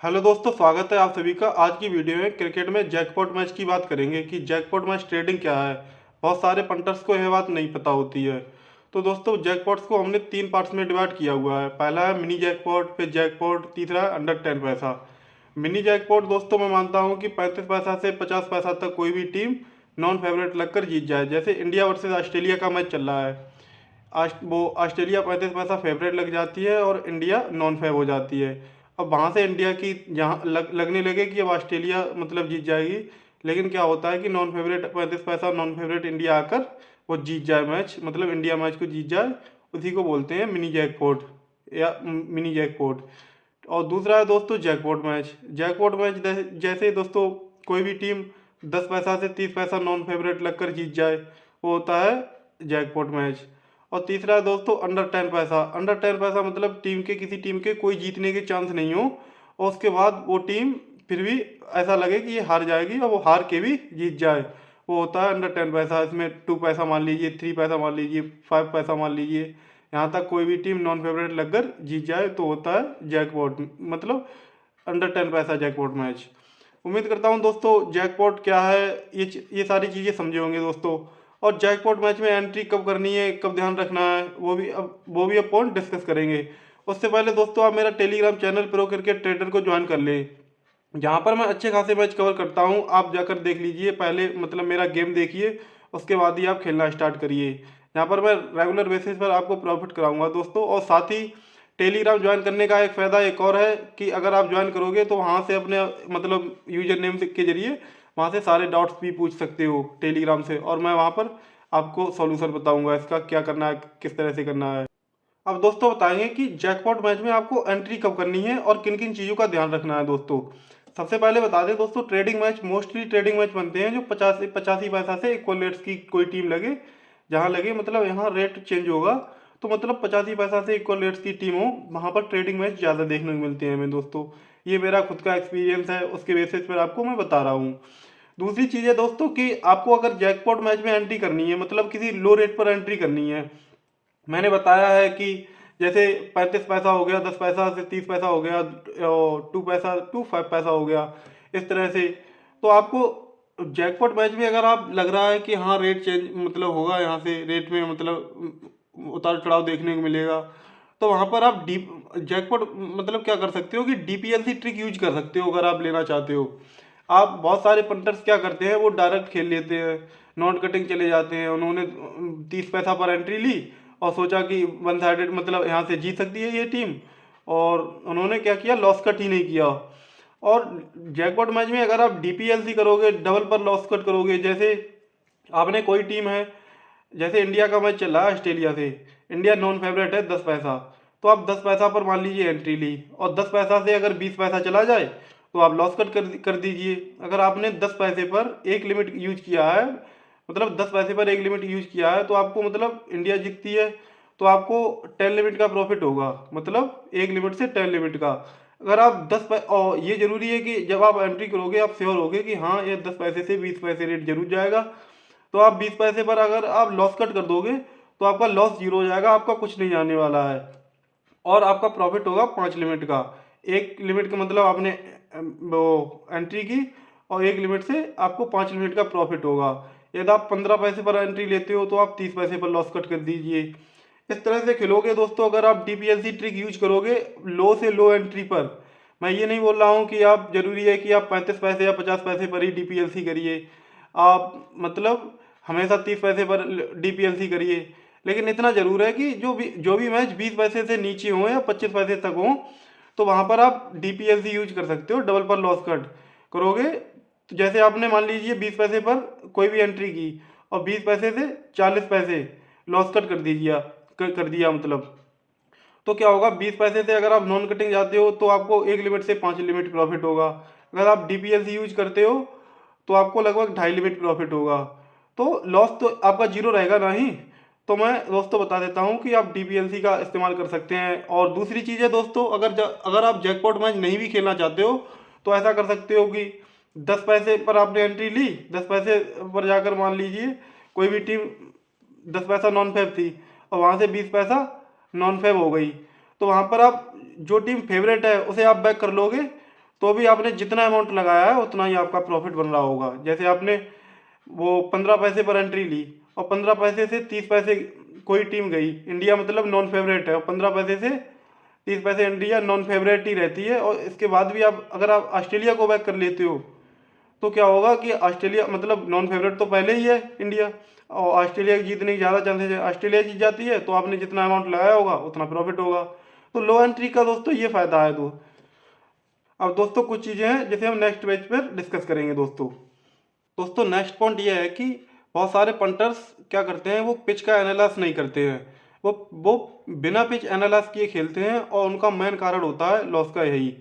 Hello दोस्तों, स्वागत है आप सभी का। आज की वीडियो में क्रिकेट में जैकपॉट मैच की बात करेंगे कि जैकपॉट मैच ट्रेडिंग क्या है। बहुत सारे पंटर्स को यह बात नहीं पता होती है। तो दोस्तों, जैकपॉट्स को हमने तीन पार्ट्स में डिवाइड किया हुआ है। पहला है मिनी जैकपॉट, फिर जैकपॉट, तीसरा है अंडर 10 पैसा। मिनी जैकपॉट दोस्तों, मैं मानता हूँ कि 35 पैसा से 50 पैसा तक कोई भी टीम नॉन फेवरेट लगकर जीत जाए। जैसे इंडिया वर्सेज ऑस्ट्रेलिया का मैच चल रहा है। वो ऑस्ट्रेलिया 35 पैसा फेवरेट लग जाती है और इंडिया नॉन फेव हो जाती है। अब वहाँ से इंडिया की जहाँ लगने लगे कि अब ऑस्ट्रेलिया मतलब जीत जाएगी। लेकिन क्या होता है कि नॉन फेवरेट 35 पैसा नॉन फेवरेट इंडिया आकर वो जीत जाए मैच, मतलब इंडिया मैच को जीत जाए। उसी को बोलते हैं मिनी जैकपॉट या मिनी जैकपॉट। और दूसरा है दोस्तों जैकपॉट मैच। जैकपॉट मैच जैसे दोस्तों कोई भी टीम 10 पैसा से 30 पैसा नॉन फेवरेट लगकर जीत जाए, वो होता है जैकपॉट मैच। और तीसरा है दोस्तों अंडर 10 पैसा। अंडर 10 पैसा मतलब किसी टीम के कोई जीतने के चांस नहीं हो और उसके बाद वो टीम फिर भी ऐसा लगे कि ये हार जाएगी और वो हार के भी जीत जाए, वो होता है अंडर 10 पैसा। इसमें 2 पैसा मान लीजिए, 3 पैसा मान लीजिए, 5 पैसा मान लीजिए, यहाँ तक कोई भी टीम नॉन फेवरेट लगकर जीत जाए तो होता है जैकपॉट, मतलब अंडर 10 पैसा जैकपॉट मैच। उम्मीद करता हूँ दोस्तों जैकपॉट क्या है ये सारी चीज़ें समझे होंगे दोस्तों। और जैकपॉट मैच में एंट्री कब करनी है, कब ध्यान रखना है, वो भी अब पॉइंट डिस्कस करेंगे। उससे पहले दोस्तों आप मेरा Telegram channel pro cricket trader को ज्वाइन कर ले, जहाँ पर मैं अच्छे खासे मैच कवर करता हूँ। आप जाकर देख लीजिए, पहले मतलब मेरा गेम देखिए, उसके बाद ही आप खेलना स्टार्ट करिए। यहाँ पर मैं रेगुलर बेसिस पर आपको प्रॉफिट कराऊंगा दोस्तों। और साथ ही टेलीग्राम ज्वाइन करने का एक फ़ायदा एक और है कि अगर आप ज्वाइन करोगे तो वहाँ से अपने मतलब यूजर नेम के जरिए वहाँ से सारे डाउट्स भी पूछ सकते हो टेलीग्राम से, और मैं वहाँ पर आपको सॉल्यूशन बताऊंगा इसका क्या करना है, किस तरह से करना है। अब दोस्तों बताएंगे कि जैकपॉट मैच में आपको एंट्री कब करनी है और किन किन चीज़ों का ध्यान रखना है दोस्तों। सबसे पहले बता दें दोस्तों, trading match mostly trading match बनते हैं जो 50 पैसा से इक्वल रेट्स की कोई टीम लगे, जहाँ लगे मतलब यहाँ रेट चेंज होगा, तो मतलब 50 पैसा से इक्वल रेट्स की टीम हो, वहाँ पर ट्रेडिंग मैच ज़्यादा देखने को मिलते हैं हमें दोस्तों। ये मेरा खुद का एक्सपीरियंस है, उसके बेसिस पर आपको मैं बता रहा हूँ। दूसरी चीज़ है दोस्तों कि आपको अगर जैकपॉट मैच में एंट्री करनी है, मतलब किसी लो रेट पर एंट्री करनी है, मैंने बताया है कि जैसे 35 पैसा हो गया, 10 पैसा से 30 पैसा हो गया, और 5 पैसा हो गया, इस तरह से। तो आपको जैकपॉट मैच में अगर आप लग रहा है कि हाँ रेट चेंज मतलब होगा, यहाँ से रेट में मतलब उतार चढ़ाव देखने को मिलेगा, तो वहाँ पर आप डी जैकपॉट मतलब क्या कर सकते हो कि डीपीएलसी ट्रिक यूज कर सकते हो अगर आप लेना चाहते हो। आप बहुत सारे पंटर्स क्या करते हैं, वो डायरेक्ट खेल लेते हैं, नॉट कटिंग चले जाते हैं। उन्होंने 30 पैसा पर एंट्री ली और सोचा कि वन साइडेड मतलब यहाँ से जीत सकती है ये टीम, और उन्होंने क्या किया, लॉस कट ही नहीं किया। और जैकपॉट मैच में अगर आप डीपीएलसी करोगे, डबल पर लॉस कट करोगे, जैसे आपने कोई टीम है, जैसे इंडिया का मैच चल रहा है ऑस्ट्रेलिया से, इंडिया नॉन फेवरेट है 10 पैसा, तो आप 10 पैसा पर मान लीजिए एंट्री ली और 10 पैसा से अगर 20 पैसा चला जाए तो आप लॉस कट कर दीजिए। अगर आपने 10 पैसे पर एक लिमिट यूज किया है, मतलब 10 पैसे पर एक लिमिट यूज किया है, तो आपको मतलब इंडिया जीतती है तो आपको 10 लिमिट का प्रॉफिट होगा, मतलब एक लिमिट से 10 लिमिट का। अगर आप और ये जरूरी है कि जब आप एंट्री करोगे आप श्योर होगे कि हाँ ये 10 पैसे से 20 पैसे रेट जरूर जाएगा। तो आप 20 पैसे पर अगर आप लॉस कट कर दोगे तो आपका लॉस जीरो हो जाएगा, आपका कुछ नहीं जाने वाला है। और आपका प्रॉफिट होगा 5 लिमिट का। एक लिमिट का मतलब आपने वो एंट्री की, और एक लिमिट से आपको 5 लिमिट का प्रॉफिट होगा। यदि आप 15 पैसे पर एंट्री लेते हो तो आप 30 पैसे पर लॉस कट कर दीजिए। इस तरह से खेलोगे दोस्तों अगर आप डीपीएलसी ट्रिक यूज करोगे लो से लो एंट्री पर। मैं ये नहीं बोल रहा हूँ कि आप जरूरी है कि आप 35 पैसे या 50 पैसे पर ही डीपीएलसी करिए, आप मतलब हमेशा 30 पैसे पर डीपीएलसी करिए। लेकिन इतना जरूर है कि जो भी मैच 20 पैसे से नीचे हो या 25 पैसे तक हो, तो वहाँ पर आप डीपीएलसी यूज कर सकते हो, डबल पर लॉस कट करोगे। तो जैसे आपने मान लीजिए 20 पैसे पर कोई भी एंट्री की और 20 पैसे से 40 पैसे लॉस कट कर दिया मतलब, तो क्या होगा, 20 पैसे से अगर आप नॉन कटिंग जाते हो तो आपको एक लिमिट से 5 लिमिट प्रॉफिट होगा। अगर आप डीपीएलसी यूज करते हो तो आपको लगभग 2.5 लिमिट प्रॉफिट होगा। तो लॉस तो आपका जीरो रहेगा ना ही। तो मैं दोस्तों बता देता हूँ कि आप डीपीएलसी का इस्तेमाल कर सकते हैं। और दूसरी चीज़ है दोस्तों, अगर आप जैकपॉट मैच नहीं भी खेलना चाहते हो तो ऐसा कर सकते हो कि 10 पैसे पर आपने एंट्री ली, 10 पैसे पर जाकर मान लीजिए कोई भी टीम 10 पैसा नॉन फेव थी और वहाँ से 20 पैसा नॉन फेव हो गई, तो वहाँ पर आप जो टीम फेवरेट है उसे आप बैक कर लोगे, तो भी आपने जितना अमाउंट लगाया है उतना ही आपका प्रॉफिट बन रहा होगा। जैसे आपने वो 15 पैसे पर एंट्री ली और 15 पैसे से 30 पैसे कोई टीम गई, इंडिया मतलब नॉन फेवरेट है, और 15 पैसे से 30 पैसे इंडिया नॉन फेवरेट ही रहती है, और इसके बाद भी आप अगर आप ऑस्ट्रेलिया को बैक कर लेते हो तो क्या होगा कि ऑस्ट्रेलिया मतलब नॉन फेवरेट तो पहले ही है इंडिया, और ऑस्ट्रेलिया की जीतने की ज़्यादा चांसेस है। ऑस्ट्रेलिया जीत जाती है तो आपने जितना अमाउंट लगाया होगा उतना प्रॉफिट होगा। तो लो एंट्री का दोस्तों ये फ़ायदा है। अब दोस्तों कुछ चीज़ें हैं जिसे हम नेक्स्ट पेज पर डिस्कस करेंगे। दोस्तों नेक्स्ट पॉइंट ये है कि बहुत सारे पंटर्स क्या करते हैं, वो पिच का एनालाइज नहीं करते हैं, वो बिना पिच एनालाइज किए खेलते हैं, और उनका मेन कारण होता है लॉस का यही।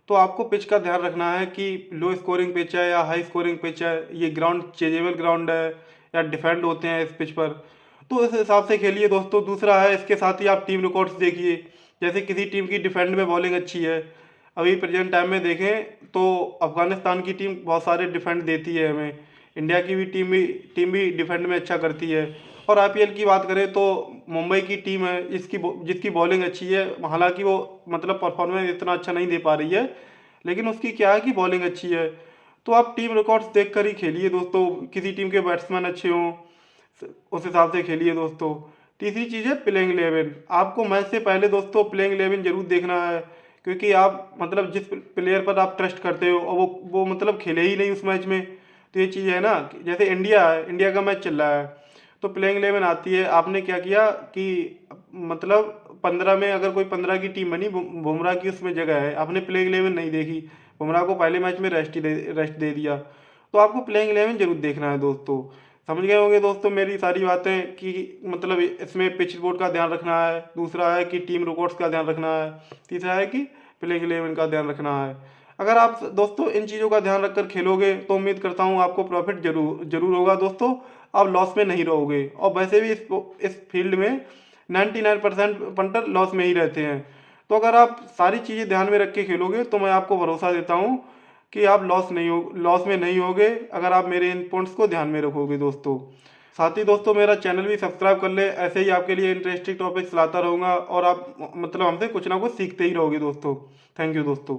तो आपको पिच का ध्यान रखना है कि लो स्कोरिंग पिच है या हाई स्कोरिंग पिच है, ये ग्राउंड चेजेबल ग्राउंड है या डिफेंड होते हैं इस पिच पर, तो इस हिसाब से खेलिए दोस्तों। दूसरा है, इसके साथ ही आप टीम रिकॉर्ड्स देखिए। जैसे किसी टीम की डिफेंड में बॉलिंग अच्छी है, अभी प्रेजेंट टाइम में देखें तो अफगानिस्तान की टीम बहुत सारे डिफेंड देती है हमें, इंडिया की भी टीम भी डिफेंड में अच्छा करती है। और आईपीएल की बात करें तो मुंबई की टीम है जिसकी बॉलिंग अच्छी है, हालांकि वो मतलब परफॉर्मेंस इतना अच्छा नहीं दे पा रही है, लेकिन उसकी क्या है कि बॉलिंग अच्छी है। तो आप टीम रिकॉर्ड्स देख कर ही खेलिए दोस्तों, किसी टीम के बैट्समैन अच्छे हों उस हिसाब से खेलिए दोस्तों। तीसरी चीज़ है प्लेइंग 11। आपको मैच से पहले दोस्तों प्लेइंग 11 जरूर देखना है, क्योंकि आप मतलब जिस प्लेयर पर आप ट्रस्ट करते हो और वो मतलब खेले ही नहीं उस मैच में, तो ये चीज़ है ना कि जैसे इंडिया है, इंडिया का मैच चल रहा है तो प्लेइंग 11 आती है। आपने क्या किया कि मतलब 15 में अगर कोई 15 की टीम बनी, बुमराह की उसमें जगह है, आपने प्लेइंग 11 नहीं देखी, बुमराह को पहले मैच में रेस्ट दे दिया। तो आपको प्लेइंग 11 जरूर देखना है दोस्तों। समझ गए होंगे दोस्तों मेरी सारी बातें कि मतलब इसमें पिच बोर्ड का ध्यान रखना है, दूसरा है कि टीम रिकॉर्ड्स का ध्यान रखना है, तीसरा है कि प्लेइंग 11 का ध्यान रखना है। अगर आप दोस्तों इन चीज़ों का ध्यान रखकर खेलोगे तो उम्मीद करता हूँ आपको प्रॉफिट जरूर होगा दोस्तों, आप लॉस में नहीं रहोगे। और वैसे भी इस फील्ड में 99% पंटर लॉस में ही रहते हैं। तो अगर आप सारी चीज़ें ध्यान में रख के खेलोगे तो मैं आपको भरोसा देता हूँ कि आप लॉस में नहीं होगे, अगर आप मेरे इन पॉइंट्स को ध्यान में रखोगे दोस्तों। साथ ही दोस्तों मेरा चैनल भी सब्सक्राइब कर ले, ऐसे ही आपके लिए इंटरेस्टिंग टॉपिक्स लाता रहूँगा और आप मतलब हमसे कुछ ना कुछ सीखते ही रहोगे दोस्तों। थैंक यू दोस्तों।